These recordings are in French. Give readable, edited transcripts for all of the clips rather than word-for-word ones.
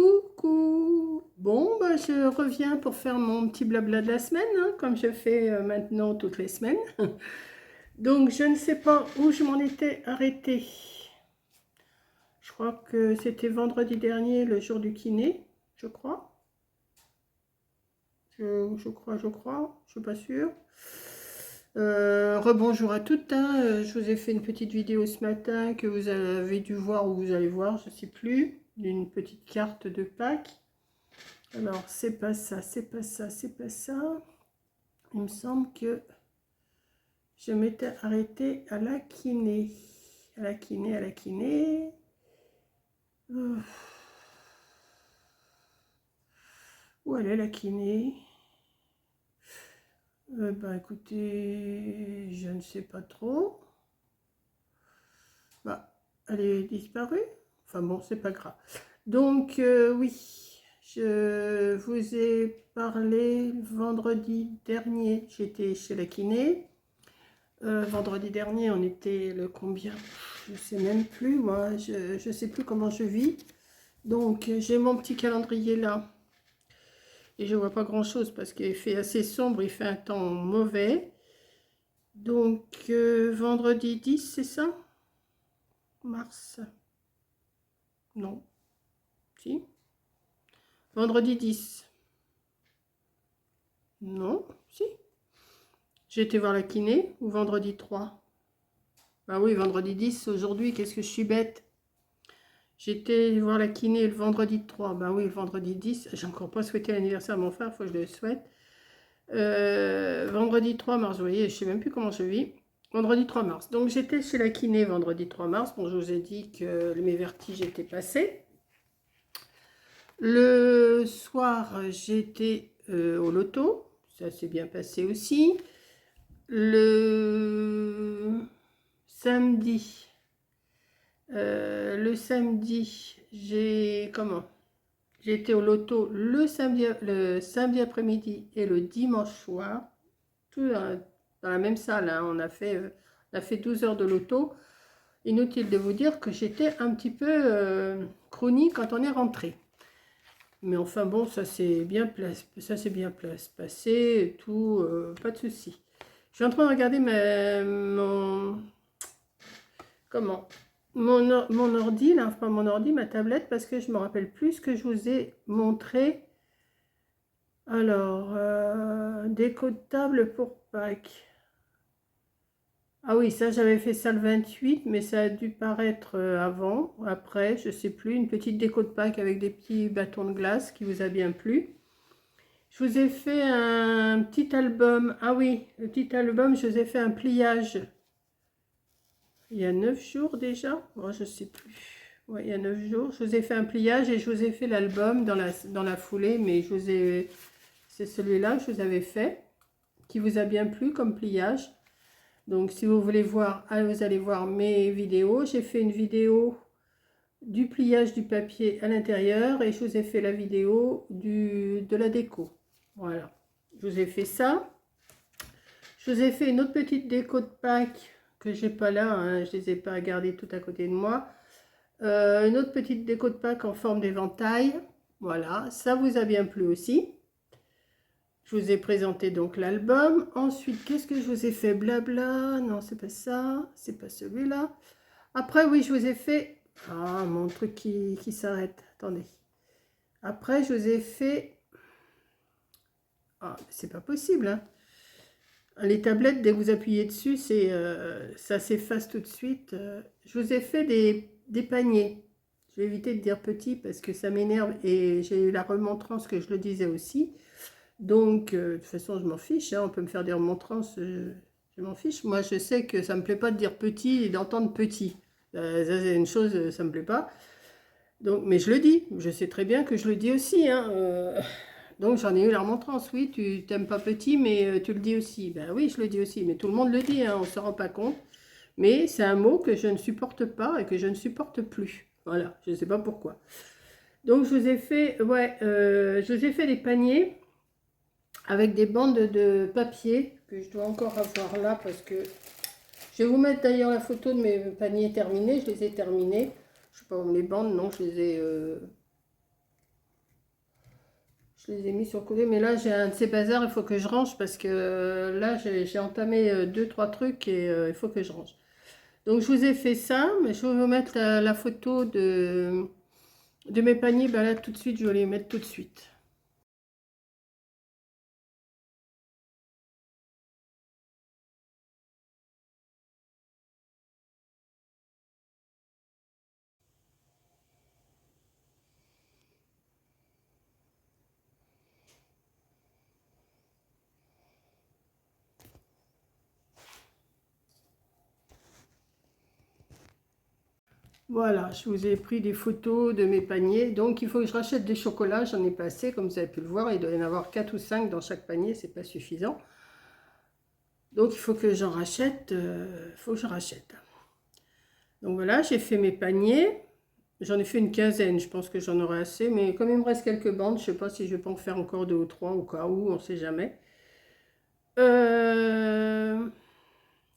Coucou! Bon, bah, je reviens pour faire mon petit blabla de la semaine, hein, comme je fais maintenant toutes les semaines. Donc, je ne sais pas où je m'en étais arrêtée. Je crois que c'était vendredi dernier, le jour du kiné, je crois. Je crois, je suis pas sûre. Rebonjour à toutes, hein. Je vous ai fait une petite vidéo ce matin que vous avez dû voir ou vous allez voir, je ne sais plus, d'une petite carte de Pâques. Alors, c'est pas ça, c'est pas ça, c'est pas ça. Il me semble que je m'étais arrêtée à la kiné. À la kiné, à la kiné. Où elle est la kiné? Bah écoutez, je ne sais pas trop. Bah, elle est disparue. Enfin bon, c'est pas grave. Donc, oui, je vous ai parlé vendredi dernier. J'étais chez la kiné. Vendredi dernier, on était le combien? Je sais même plus, moi. Je sais plus comment je vis. Donc, j'ai mon petit calendrier là. Et je vois pas grand-chose parce qu'il fait assez sombre, il fait un temps mauvais. Donc, vendredi 10, c'est ça? Mars? Non. Si? Vendredi 10. Non, si. J'ai été voir la kiné, ou vendredi 3. Bah oui, vendredi 10, aujourd'hui, qu'est-ce que je suis bête. J'étais voir la kiné le vendredi 3. Bah oui, le vendredi 10. J'ai encore pas souhaité l'anniversaire à mon frère, il faut que je le souhaite. Vendredi 3 mars, vous voyez, je sais même plus comment je vis. Vendredi 3 mars. Donc j'étais chez la kiné vendredi 3 mars. Bon, je vous ai dit que mes vertiges étaient passés. Le soir, j'étais au loto. Ça s'est bien passé aussi. Le samedi, j'ai été au loto le samedi après-midi et le dimanche soir, tout dans la même salle, hein. On a fait 12 heures de loto. Inutile de vous dire que j'étais un petit peu chronique quand on est rentré. Mais enfin bon, ça s'est bien passé, tout, pas de souci. Je suis en train de regarder mon ordi, là, enfin mon ordi, ma tablette, parce que je me rappelle plus ce que je vous ai montré. Alors, déco de table pour Pâques. Ah oui, ça j'avais fait ça le 28, mais ça a dû paraître avant, après, je sais plus. Une petite déco de Pâques avec des petits bâtons de glace qui vous a bien plu. Je vous ai fait un petit album. Ah oui, le petit album, je vous ai fait un pliage. Il y a 9 jours déjà. Oh, je ne sais plus. Ouais, il y a 9 jours. Je vous ai fait un pliage et je vous ai fait l'album dans la foulée. Mais c'est celui-là que je vous avais fait, qui vous a bien plu comme pliage. Donc, si vous voulez voir, vous allez voir mes vidéos. J'ai fait une vidéo du pliage du papier à l'intérieur et je vous ai fait la vidéo de la déco. Voilà, je vous ai fait ça. Je vous ai fait une autre petite déco de Pâques que j'ai pas là, hein, je les ai pas gardées tout à côté de moi. Une autre petite déco de Pâques en forme d'éventail. Voilà, ça vous a bien plu aussi. Je vous ai présenté donc l'album. Ensuite, qu'est-ce que je vous ai fait? Blabla. Non, c'est pas ça. C'est pas celui-là. Après, oui, je vous ai fait... Ah, mon truc qui s'arrête. Attendez. Après, je vous ai fait... Ah, c'est pas possible, hein. Les tablettes, dès que vous appuyez dessus, ça s'efface tout de suite. Je vous ai fait des paniers. Je vais éviter de dire petit parce que ça m'énerve et j'ai eu la remontrance que je le disais aussi. Donc, de toute façon, je m'en fiche, hein. On peut me faire des remontrances, je m'en fiche. Moi, je sais que ça ne me plaît pas de dire petit et d'entendre petit. Ça, c'est une chose, ça ne me plaît pas. Donc, mais je le dis. Je sais très bien que je le dis aussi, hein. Donc j'en ai eu la remontrance, oui, tu t'aimes pas petit, mais tu le dis aussi. Ben oui, je le dis aussi, mais tout le monde le dit, hein, on ne se rend pas compte. Mais c'est un mot que je ne supporte pas et que je ne supporte plus. Voilà, je ne sais pas pourquoi. Donc je vous ai fait, ouais, je vous ai fait des paniers avec des bandes de papier que je dois encore avoir là parce que... Je vais vous mettre d'ailleurs la photo de mes paniers terminés, je les ai terminés. Je sais pas, les bandes, non, je les ai... Je les ai mis sur le côté, mais là j'ai un de ces bazars, il faut que je range parce que là j'ai entamé deux, trois trucs et il faut que je range. Donc je vous ai fait ça, mais je vais vous mettre la photo de mes paniers. Ben là tout de suite, je vais les mettre tout de suite. Voilà, je vous ai pris des photos de mes paniers. Donc il faut que je rachète des chocolats, j'en ai pas assez, comme vous avez pu le voir. Il doit y en avoir 4 ou 5 dans chaque panier, c'est pas suffisant. Donc il faut que j'en rachète, faut que je rachète. Donc voilà, j'ai fait mes paniers. J'en ai fait une quinzaine, je pense que j'en aurai assez. Mais comme il me reste quelques bandes, je ne sais pas si je vais pas en faire encore 2 ou 3 au cas où, on ne sait jamais.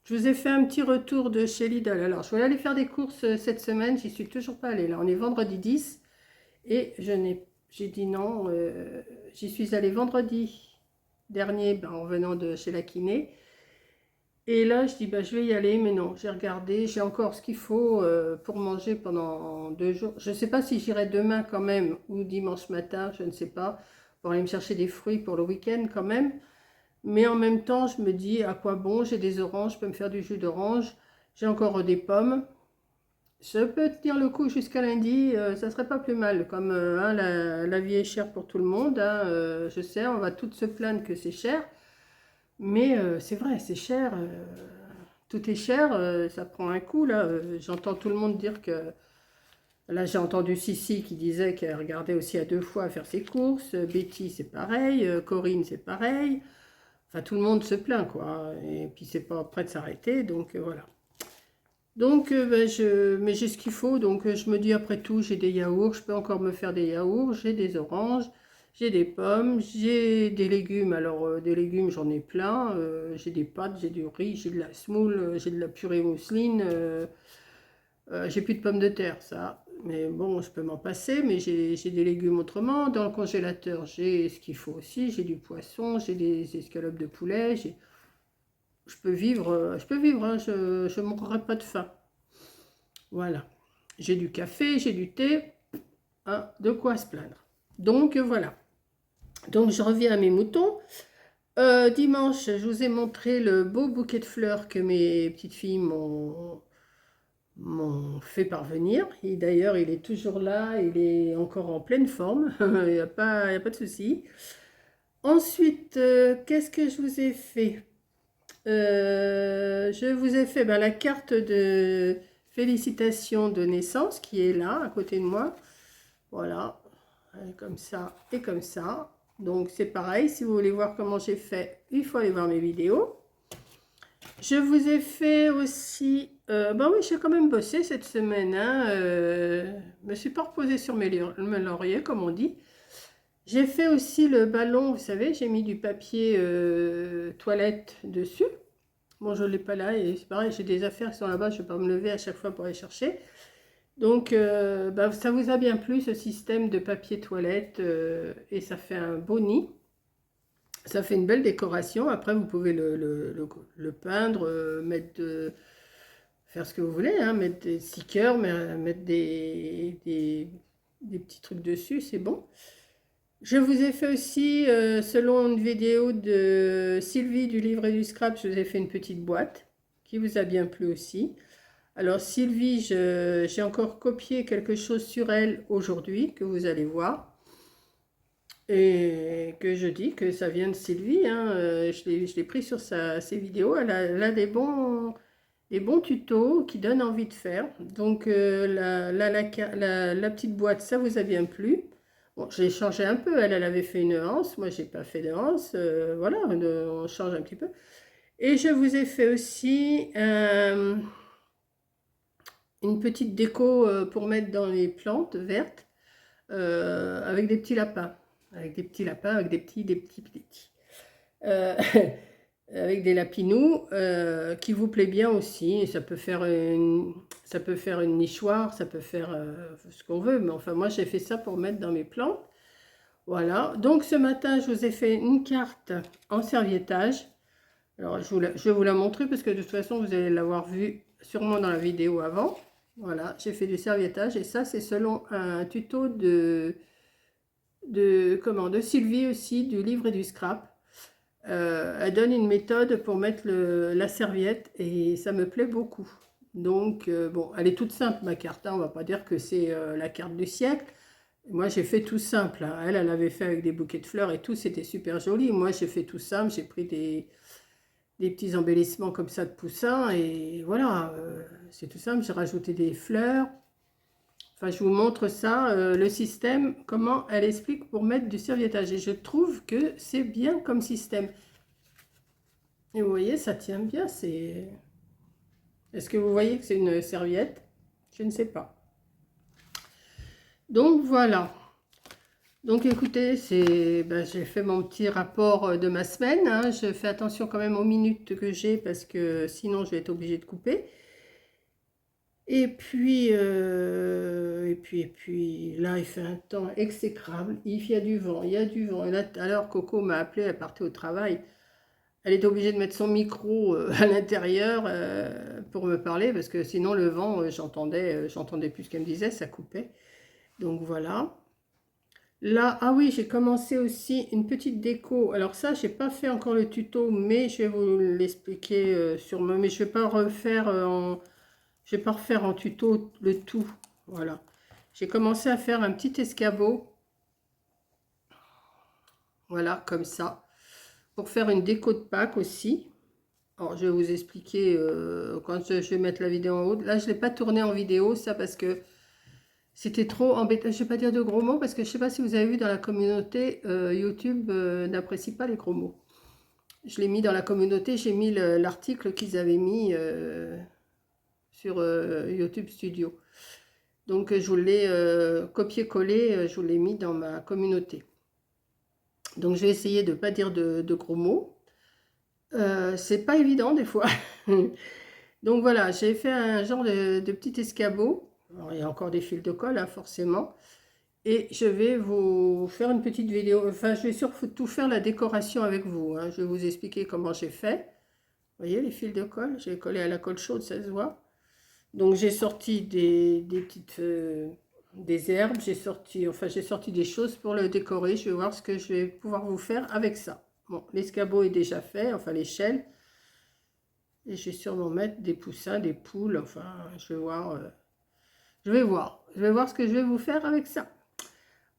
Je vous ai fait un petit retour de chez Lidl. Alors, je voulais aller faire des courses cette semaine. J'y suis toujours pas allée. Là, on est vendredi 10 et j'ai dit non. J'y suis allée vendredi dernier en venant de chez la kiné. Et là, je dis, bah, je vais y aller, mais non, j'ai regardé, j'ai encore ce qu'il faut pour manger pendant 2 jours. Je ne sais pas si j'irai demain quand même, ou dimanche matin, je ne sais pas, pour aller me chercher des fruits pour le week-end quand même. Mais en même temps, je me dis, à quoi bon, j'ai des oranges, je peux me faire du jus d'orange, j'ai encore des pommes. Je peux tenir le coup jusqu'à lundi, ça serait pas plus mal. Comme hein, la vie est chère pour tout le monde, hein, je sais, on va toutes se plaindre que c'est cher. Mais c'est vrai, c'est cher. Tout est cher, ça prend un coup là. J'entends tout le monde dire que. Là, j'ai entendu Sissi qui disait qu'elle regardait aussi à 2 fois à faire ses courses. Betty, c'est pareil. Corinne, c'est pareil. Enfin, tout le monde se plaint, quoi. Et puis, c'est pas prêt de s'arrêter. Donc, voilà. Donc, ben, mais j'ai ce qu'il faut. Donc, je me dis, après tout, j'ai des yaourts. Je peux encore me faire des yaourts. J'ai des oranges. J'ai des pommes. J'ai des légumes. Alors, des légumes, j'en ai plein. J'ai des pâtes, j'ai du riz, j'ai de la semoule, j'ai de la purée mousseline. J'ai plus de pommes de terre, ça. Mais bon, je peux m'en passer. Mais j'ai des légumes autrement. Dans le congélateur, j'ai ce qu'il faut aussi. J'ai du poisson. J'ai des escalopes de poulet. Je peux vivre, hein, je ne mourrai pas de faim. Voilà. J'ai du café, j'ai du thé, hein, de quoi se plaindre. Donc voilà. Donc je reviens à mes moutons. Dimanche, je vous ai montré le beau bouquet de fleurs que mes petites filles m'ont fait parvenir. Et d'ailleurs, il est toujours là, il est encore en pleine forme, il n'y a pas de souci. Ensuite, qu'est-ce que je vous ai fait? Je vous ai fait ben, la carte de félicitations de naissance qui est là, à côté de moi. Voilà, comme ça et comme ça. Donc c'est pareil, si vous voulez voir comment j'ai fait, il faut aller voir mes vidéos. Je vous ai fait aussi... ben oui, j'ai quand même bossé cette semaine. Hein, je me suis pas reposée sur mes lauriers, comme on dit. J'ai fait aussi le ballon, vous savez, j'ai mis du papier toilette dessus. Bon, je ne l'ai pas là et c'est pareil, j'ai des affaires qui sont là-bas, je ne vais pas me lever à chaque fois pour aller chercher. Donc, bah, ça vous a bien plu ce système de papier toilette et ça fait un beau nid. Ça fait une belle décoration. Après, vous pouvez le peindre, faire ce que vous voulez, hein, mettre des stickers, mettre des petits trucs dessus, c'est bon. Je vous ai fait aussi, selon une vidéo de Sylvie du livre et du scrap, je vous ai fait une petite boîte qui vous a bien plu aussi. Alors Sylvie, j'ai encore copié quelque chose sur elle aujourd'hui que vous allez voir. Et que je dis que ça vient de Sylvie, hein, je l'ai pris sur ses vidéos. Elle a des bons tutos qui donnent envie de faire. Donc la petite boîte, ça vous a bien plu. Bon, j'ai changé un peu. Elle avait fait une anse. Moi, j'ai pas fait de anse. Voilà, on change un petit peu. Et je vous ai fait aussi une petite déco pour mettre dans les plantes vertes avec des petits lapins. Avec des petits lapins, avec des petits. Euh, avec des lapinous qui vous plaît bien aussi. Et ça peut faire une nichoir, ça peut faire ce qu'on veut. Mais enfin, moi, j'ai fait ça pour mettre dans mes plantes. Voilà, donc ce matin, je vous ai fait une carte en serviettage. Alors, je vais vous la montrer parce que de toute façon, vous allez l'avoir vue sûrement dans la vidéo avant. Voilà, j'ai fait du serviettage et ça, c'est selon un tuto de Sylvie aussi, du livre et du scrap. Elle donne une méthode pour mettre la serviette et ça me plaît beaucoup. Donc, bon, elle est toute simple, ma carte, hein, on va pas dire que c'est la carte du siècle. Moi, j'ai fait tout simple, hein. Elle avait fait avec des bouquets de fleurs et tout, c'était super joli. Moi, j'ai fait tout simple, j'ai pris des petits embellissements comme ça de poussins et voilà, c'est tout simple. J'ai rajouté des fleurs. Enfin, je vous montre ça, le système, comment elle explique pour mettre du serviettage. Et je trouve que c'est bien comme système. Et vous voyez, ça tient bien. Est-ce que vous voyez que c'est une serviette? Je ne sais pas. Donc voilà. Donc écoutez, j'ai fait mon petit rapport de ma semaine, hein. Je fais attention quand même aux minutes que j'ai parce que sinon je vais être obligée de couper. Et puis là, il fait un temps exécrable. Il y a du vent, il y a du vent. Et là, tout à l'heure, Coco m'a appelé, elle partait au travail. Elle était obligée de mettre son micro à l'intérieur pour me parler parce que sinon le vent, j'entendais plus ce qu'elle me disait, ça coupait. Donc voilà. Là, ah oui, j'ai commencé aussi une petite déco. Alors ça, j'ai pas fait encore le tuto, mais je vais vous l'expliquer sûrement. Mais je vais pas refaire je vais pas refaire en tuto le tout. Voilà. J'ai commencé à faire un petit escabeau. Voilà, comme ça. Pour faire une déco de Pâques aussi. Alors, je vais vous expliquer quand je vais mettre la vidéo en haut. Là, je ne l'ai pas tourné en vidéo, ça parce que c'était trop embêtant. Je ne vais pas dire de gros mots parce que je ne sais pas si vous avez vu dans la communauté, YouTube n'apprécie pas les gros mots. Je l'ai mis dans la communauté, j'ai mis l'article qu'ils avaient mis sur YouTube Studio. Donc, je vous l'ai copié-collé, je vous l'ai mis dans ma communauté. Donc, je vais essayer de ne pas dire de gros mots. C'est pas évident des fois. Donc voilà, j'ai fait un genre de petit escabeau. Alors, il y a encore des fils de colle, hein, forcément. Et je vais vous faire une petite vidéo. Enfin, je vais surtout faire la décoration avec vous, hein. Je vais vous expliquer comment j'ai fait. Vous voyez les fils de colle? J'ai collé à la colle chaude, ça se voit. Donc j'ai sorti des petites des herbes. J'ai sorti des choses pour le décorer. Je vais voir ce que je vais pouvoir vous faire avec ça. Bon, l'escabeau est déjà fait, enfin l'échelle. Et je vais sûrement mettre des poussins, des poules, enfin, je vais voir. Je vais voir ce que je vais vous faire avec ça.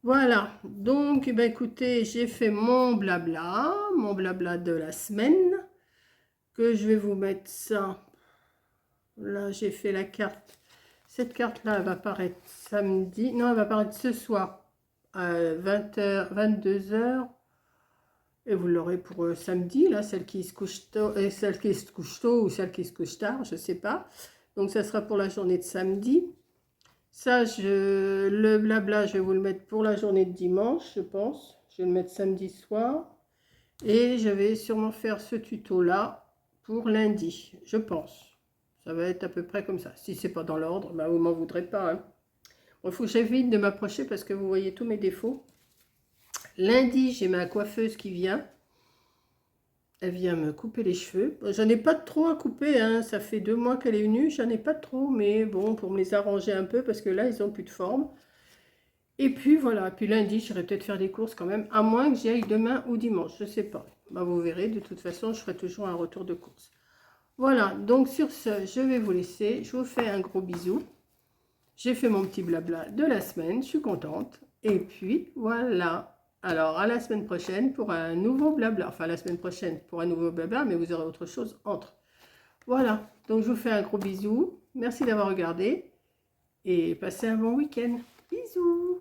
Voilà, donc, ben, écoutez, j'ai fait mon blabla de la semaine, que je vais vous mettre ça. Là, j'ai fait la carte. Cette carte-là, elle va apparaître samedi. Non, elle va apparaître ce soir à 20h, 22h. Et vous l'aurez pour samedi, là, celle qui se couche tôt, et celle qui se couche tôt ou celle qui se couche tard, je ne sais pas. Donc, ça sera pour la journée de samedi. Ça, le blabla, je vais vous le mettre pour la journée de dimanche, je pense. Je vais le mettre samedi soir. Et je vais sûrement faire ce tuto-là pour lundi, je pense. Ça va être à peu près comme ça. Si c'est pas dans l'ordre, bah, vous m'en voudrez pas, hein. Bon, il faut que j'évite de m'approcher parce que vous voyez tous mes défauts. Lundi, j'ai ma coiffeuse qui vient. Elle vient me couper les cheveux. J'en ai pas trop à couper, hein. Ça fait 2 mois qu'elle est venue. J'en ai pas trop, mais bon, pour me les arranger un peu parce que là, ils ont plus de forme. Et puis voilà. Puis lundi, j'irai peut-être faire des courses quand même, à moins que j'y aille demain ou dimanche. Je sais pas. Bah, vous verrez. De toute façon, je ferai toujours un retour de course. Voilà. Donc sur ce, je vais vous laisser. Je vous fais un gros bisou. J'ai fait mon petit blabla de la semaine. Je suis contente. Et puis voilà. Alors, à la semaine prochaine pour un nouveau blabla. Enfin, la semaine prochaine pour un nouveau blabla, mais vous aurez autre chose entre. Voilà. Donc, je vous fais un gros bisou. Merci d'avoir regardé. Et passez un bon week-end. Bisous.